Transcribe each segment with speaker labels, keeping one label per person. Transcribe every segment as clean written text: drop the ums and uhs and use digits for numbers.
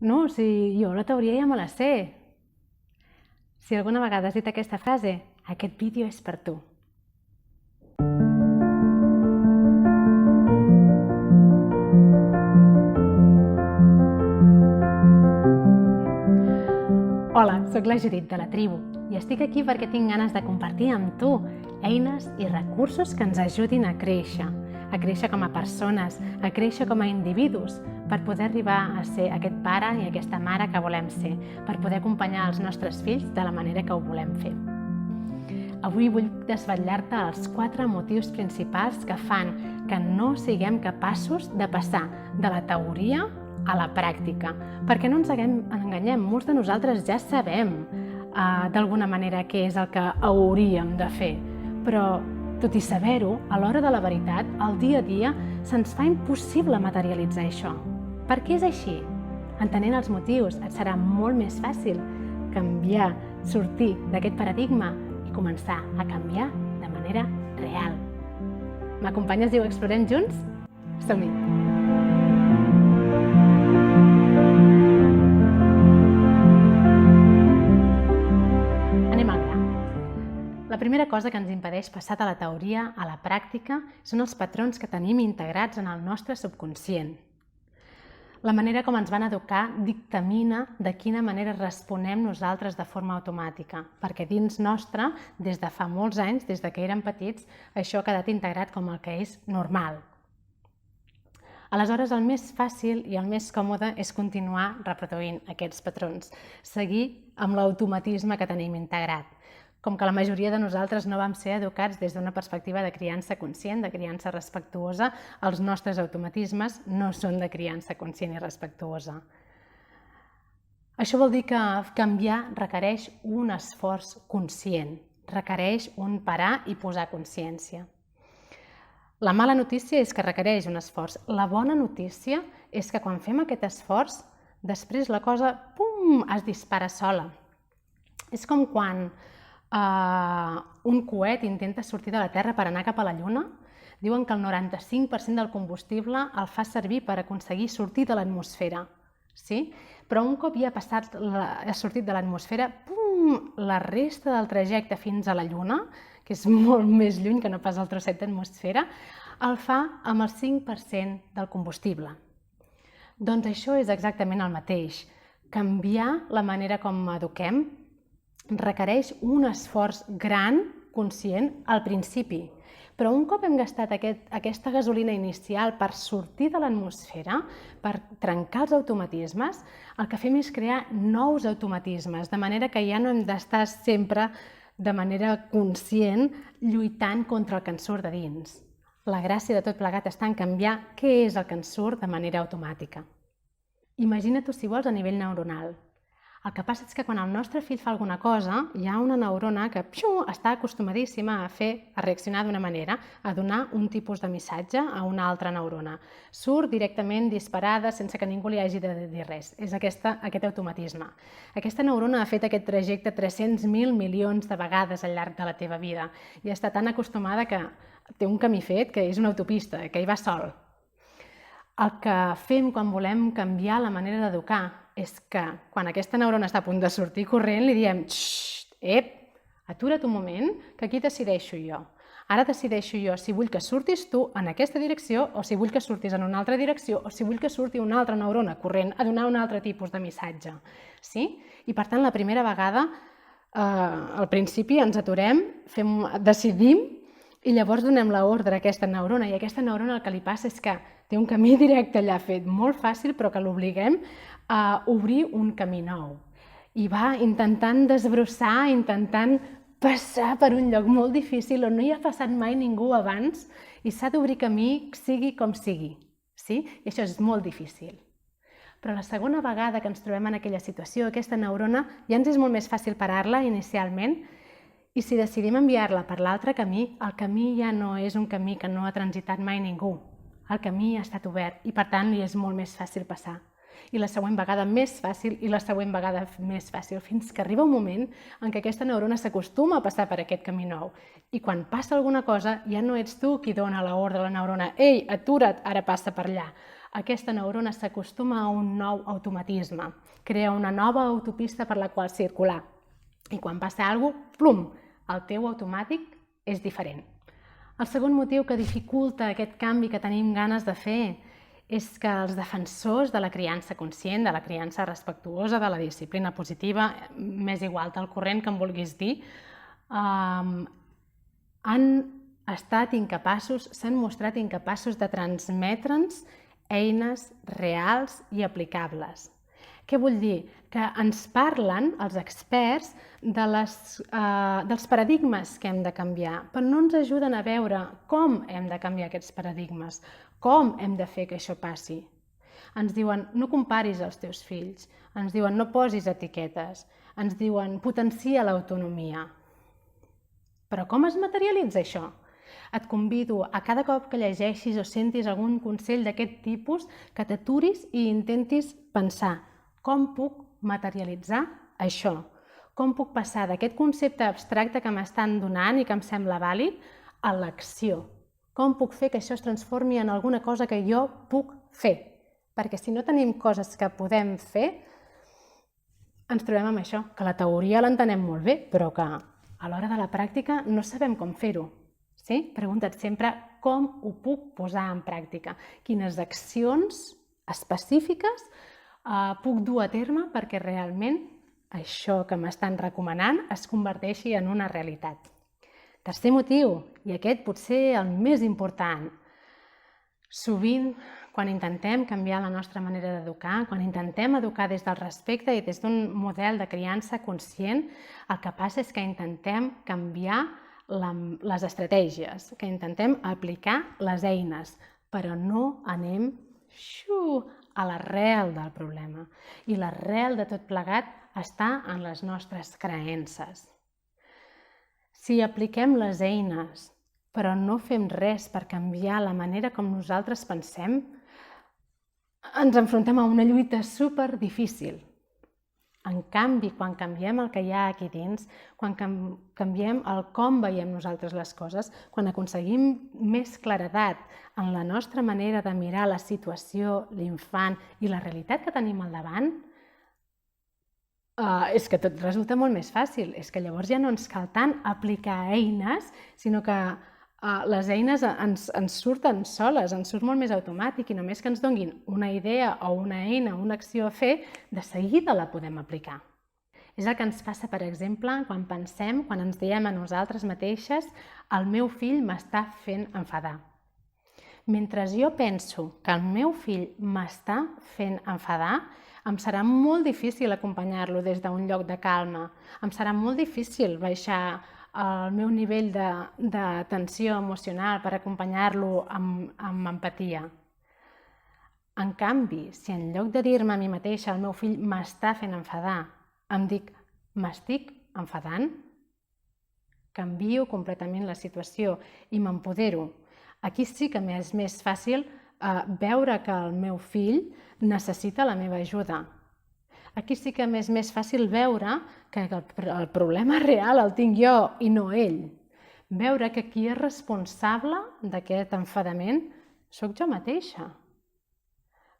Speaker 1: No, si jo la teoria ja me la sé. Si alguna vegada has dit aquesta frase, aquest vídeo és per tu. Hola, sóc la Judit de la Tribu i estic aquí perquè tinc ganes de compartir amb tu eines i recursos que ens ajudin a créixer com a persones, a créixer com a individus, per poder arribar a ser aquest pare i aquesta mare que volem ser, per poder acompanyar els nostres fills de la manera que ho volem fer. Avui vull desvetllar-te els 4 motius principals que fan que no siguem capaços de passar de la teoria a la pràctica. Perquè no ens enganyem, molts de nosaltres ja sabem d'alguna manera què és el que hauríem de fer, però tot i saber-ho, a l'hora de la veritat, al dia a dia, se'ns fa impossible materialitzar això. Per què és així? Entenent els motius, et serà molt més fàcil canviar, sortir d'aquest paradigma i començar a canviar de manera real. M'acompanyes i ho explorem junts? Som-hi! Anem al gra. La primera cosa que ens impedeix passar de la teoria a la pràctica són els patrons que tenim integrats en el nostre subconscient. La manera com ens van educar dictamina de quina manera responem nosaltres de forma automàtica, perquè dins nostre, des de fa molts anys, des que érem petits, això ha quedat integrat com el que és normal. Aleshores, el més fàcil i el més còmode és continuar reproduint aquests patrons, seguir amb l'automatisme que tenim integrat. Com que la majoria de nosaltres no vam ser educats des d'una perspectiva de criança conscient, de criança respectuosa, els nostres automatismes no són de criança conscient i respectuosa. Això vol dir que canviar requereix un esforç conscient, requereix un parar i posar consciència. La mala notícia és que requereix un esforç. La bona notícia és que quan fem aquest esforç, després la cosa es dispara sola. És com quan un coet intenta sortir de la Terra per anar cap a la Lluna. Diuen que el 95% del combustible el fa servir per aconseguir sortir de l'atmosfera. Però un cop ja ha sortit de l'atmosfera, la resta del trajecte fins a la Lluna, que és molt més lluny que no pas el trosset d'atmosfera, el fa amb el 5% del combustible. Doncs això és exactament el mateix. Canviar la manera com eduquem requereix un esforç gran, conscient, al principi. Però un cop hem gastat aquesta gasolina inicial per sortir de l'atmosfera, per trencar els automatismes, el que fem és crear nous automatismes, de manera que ja no hem d'estar sempre de manera conscient lluitant contra el que ens surt de dins. La gràcia de tot plegat està en canviar què és el que ens surt de manera automàtica. Imagina-t'ho, si vols, a nivell neuronal. El que passa és que quan el nostre fill fa alguna cosa, hi ha una neurona que està acostumadíssima a reaccionar d'una manera, a donar un tipus de missatge a una altra neurona. Surt directament disparada sense que ningú li hagi de dir res. És aquest automatisme. Aquesta neurona ha fet aquest trajecte 300.000 milions de vegades al llarg de la teva vida i està tan acostumada que té un camí fet que és una autopista, que hi va sol. El que fem quan volem canviar la manera d'educar és que quan aquesta neurona està a punt de sortir corrent li diem atura't un moment, que aquí decideixo jo. Ara decideixo jo si vull que surtis tu en aquesta direcció o si vull que surtis en una altra direcció o si vull que surti una altra neurona corrent a donar un altre tipus de missatge. I per tant, la primera vegada, al principi ens aturem, decidim i llavors donem l'ordre a aquesta neurona i aquesta neurona el que li passa és que té un camí directe allà fet molt fàcil però que l'obliguem a obrir un camí nou. I va intentant desbrossar, intentant passar per un lloc molt difícil on no hi ha passat mai ningú abans i s'ha d'obrir camí sigui com sigui. I això és molt difícil. Però la segona vegada que ens trobem en aquella situació, aquesta neurona ja ens és molt més fàcil parar-la inicialment i si decidim enviar-la per l'altre camí, el camí ja no és un camí que no ha transitat mai ningú. El camí ha estat obert i per tant li és molt més fàcil passar. I la següent vegada més fàcil i la següent vegada més fàcil, fins que arriba un moment en què aquesta neurona s'acostuma a passar per aquest camí nou. I quan passa alguna cosa ja no ets tu qui dona l'ordre a la neurona «Ei, atura't, ara passa per allà». Aquesta neurona s'acostuma a un nou automatisme, crea una nova autopista per la qual circular. I quan passa alguna cosa, plum, el teu automàtic és diferent. El segon motiu que dificulta aquest canvi que tenim ganes de fer és que els defensors de la criança conscient, de la criança respectuosa, de la disciplina positiva, m'és igual del corrent que em vulguis dir, han estat incapaços, s'han mostrat incapaços de transmetre'ns eines reals i aplicables. Què vull dir? Que ens parlen, els experts, dels paradigmes que hem de canviar, però no ens ajuden a veure com hem de canviar aquests paradigmes, com hem de fer que això passi. Ens diuen, no comparis els teus fills, ens diuen, no posis etiquetes, ens diuen, potencia l'autonomia. Però com es materialitza això? Et convido a cada cop que llegeixis o sentis algun consell d'aquest tipus que t'aturis i intentis pensar com puc materialitzar això? Com puc passar d'aquest concepte abstracte que m'estan donant i que em sembla vàlid a l'acció? Com puc fer que això es transformi en alguna cosa que jo puc fer? Perquè si no tenim coses que podem fer, ens trobem amb això, que la teoria l'entenem molt bé, però que a l'hora de la pràctica no sabem com fer-ho. Sí? Pregunta't sempre com ho puc posar en pràctica, quines accions específiques puc dur a terme perquè realment això que m'estan recomanant es converteixi en una realitat. Tercer motiu, i aquest potser el més important, sovint quan intentem canviar la nostra manera d'educar, quan intentem educar des del respecte i des d'un model de criança conscient, el que passa és que intentem canviar les estratègies, que intentem aplicar les eines, però no anem a l'arrel del problema. I l'arrel de tot plegat està en les nostres creences. Si apliquem les eines, però no fem res per canviar la manera com nosaltres pensem, ens enfrontem a una lluita superdifícil. En canvi, quan canviem el que hi ha aquí dins, quan canviem el com veiem nosaltres les coses, quan aconseguim més claredat en la nostra manera de mirar la situació, l'infant i la realitat que tenim al davant, és que tot resulta molt més fàcil. És que llavors ja no ens cal tant aplicar eines, sinó que les eines ens surten soles, ens surt molt més automàtic i només que ens donguin una idea o una eina, una acció a fer, de seguida la podem aplicar. És el que ens passa, per exemple, quan pensem, quan ens diem a nosaltres mateixes el meu fill m'està fent enfadar. Mentre jo penso que el meu fill m'està fent enfadar, em serà molt difícil acompanyar-lo des d'un lloc de calma. Em serà molt difícil baixar el meu nivell de tensió emocional per acompanyar-lo amb empatia. En canvi, si en lloc de dir-me a mi mateixa el meu fill m'està fent enfadar, em dic m'estic enfadant, canvio completament la situació i m'empodero. Aquí sí que m'és més fàcil veure que el meu fill necessita la meva ajuda. Aquí sí que m'és més fàcil veure que el problema real el tinc jo i no ell. Veure que qui és responsable d'aquest enfadament sóc jo mateixa.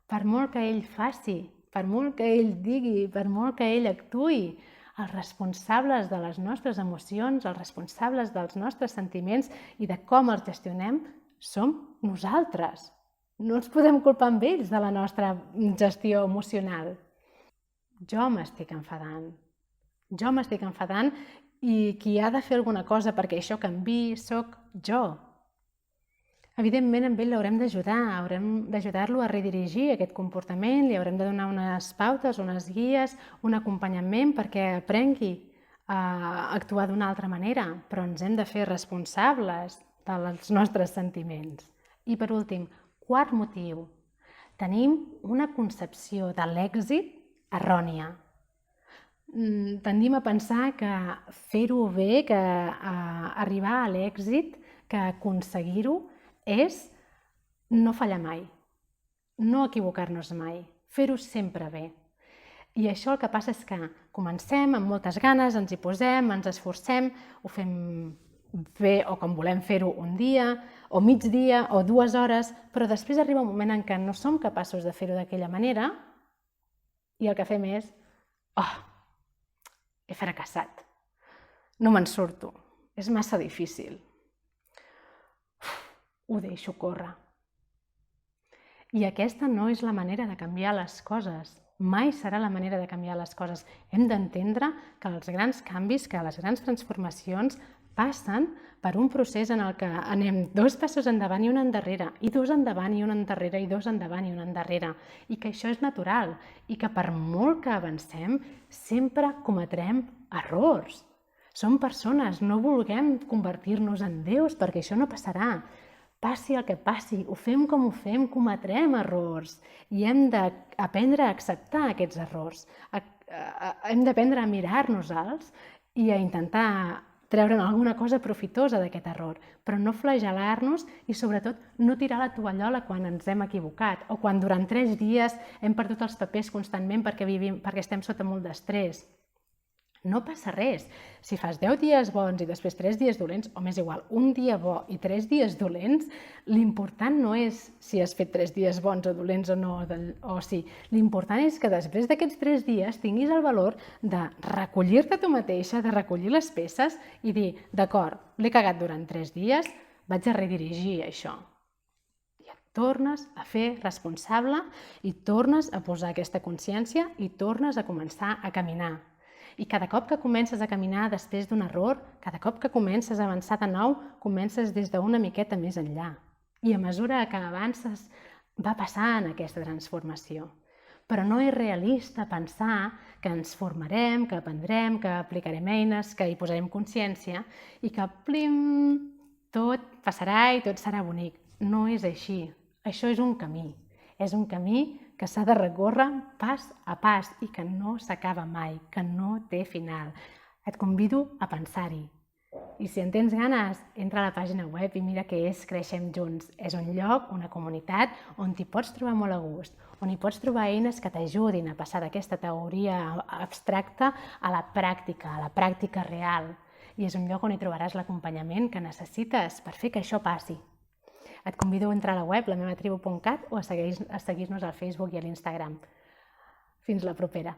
Speaker 1: Per molt que ell faci, per molt que ell digui, per molt que ell actuï, els responsables de les nostres emocions, els responsables dels nostres sentiments i de com els gestionem som nosaltres. No ens podem culpar amb ells de la nostra gestió emocional. Jo m'estic enfadant. Jo m'estic enfadant i qui ha de fer alguna cosa perquè això canviï sóc jo. Evidentment, amb ell l'haurem d'ajudar, haurem d'ajudar-lo a redirigir aquest comportament, li haurem de donar unes pautes, unes guies, un acompanyament perquè aprengui a actuar d'una altra manera, però ens hem de fer responsables dels nostres sentiments. I per últim, quart motiu, tenim una concepció de l'èxit errònia. Tendim a pensar que fer-ho bé, que arribar a l'èxit, que aconseguir-ho és no fallar mai, no equivocar-nos mai, fer-ho sempre bé. I això el que passa és que comencem amb moltes ganes, ens hi posem, ens esforcem, ho fem fer o com volem fer-ho un dia, o mig dia, o 2 hores, però després arriba un moment en què no som capaços de fer-ho d'aquella manera i el que fem és he fracassat, no me'n surto, és massa difícil, ho deixo córrer. I aquesta no és la manera de canviar les coses, mai serà la manera de canviar les coses. Hem d'entendre que els grans canvis, que les grans transformacions passen per un procés en el que anem 2 passos endavant i un endarrere, i 2 endavant i un endarrere, i 2 endavant i un endarrere, i que això és natural, i que per molt que avancem, sempre cometrem errors. Som persones, no vulguem convertir-nos en déus, perquè això no passarà. Passi el que passi, ho fem com ho fem, cometrem errors i hem d'aprendre a acceptar aquests errors. Hem d'aprendre a mirar-nos-els i a intentar treure'n alguna cosa profitosa d'aquest error, però no flagel·lar-nos i sobretot no tirar la tovallola quan ens hem equivocat o quan durant 3 dies hem perdut els papers constantment perquè estem sota molt d'estrès. No passa res. Si fas 10 dies bons i després 3 dies dolents, o m'és igual, un dia bo i 3 dies dolents, l'important no és si has fet 3 dies bons o dolents o no, l'important és que després d'aquests 3 dies tinguis el valor de recollir-te tu mateixa, de recollir les peces i dir, d'acord, l'he cagat durant 3 dies, vaig a redirigir això. I et tornes a fer responsable i tornes a posar aquesta consciència i tornes a començar a caminar. I cada cop que comences a caminar després d'un error, cada cop que comences a avançar de nou, comences des d'una miqueta més enllà. I a mesura que avances va passant aquesta transformació. Però no és realista pensar que ens formarem, que aprendrem, que aplicarem eines, que hi posarem consciència i que plim, tot passarà i tot serà bonic. No és així. Això és un camí. És un camí que s'ha de recórrer pas a pas i que no s'acaba mai, que no té final. Et convido a pensar-hi. I si en tens ganes, entra a la pàgina web i mira què és Creixem Junts. És un lloc, una comunitat, on t'hi pots trobar molt a gust, on hi pots trobar eines que t'ajudin a passar d'aquesta teoria abstracta a la pràctica real. I és un lloc on hi trobaràs l'acompanyament que necessites per fer que això passi. Et convido a entrar a la web, lamevatribu.cat, o a seguir-nos al Facebook i a l'Instagram. Fins la propera.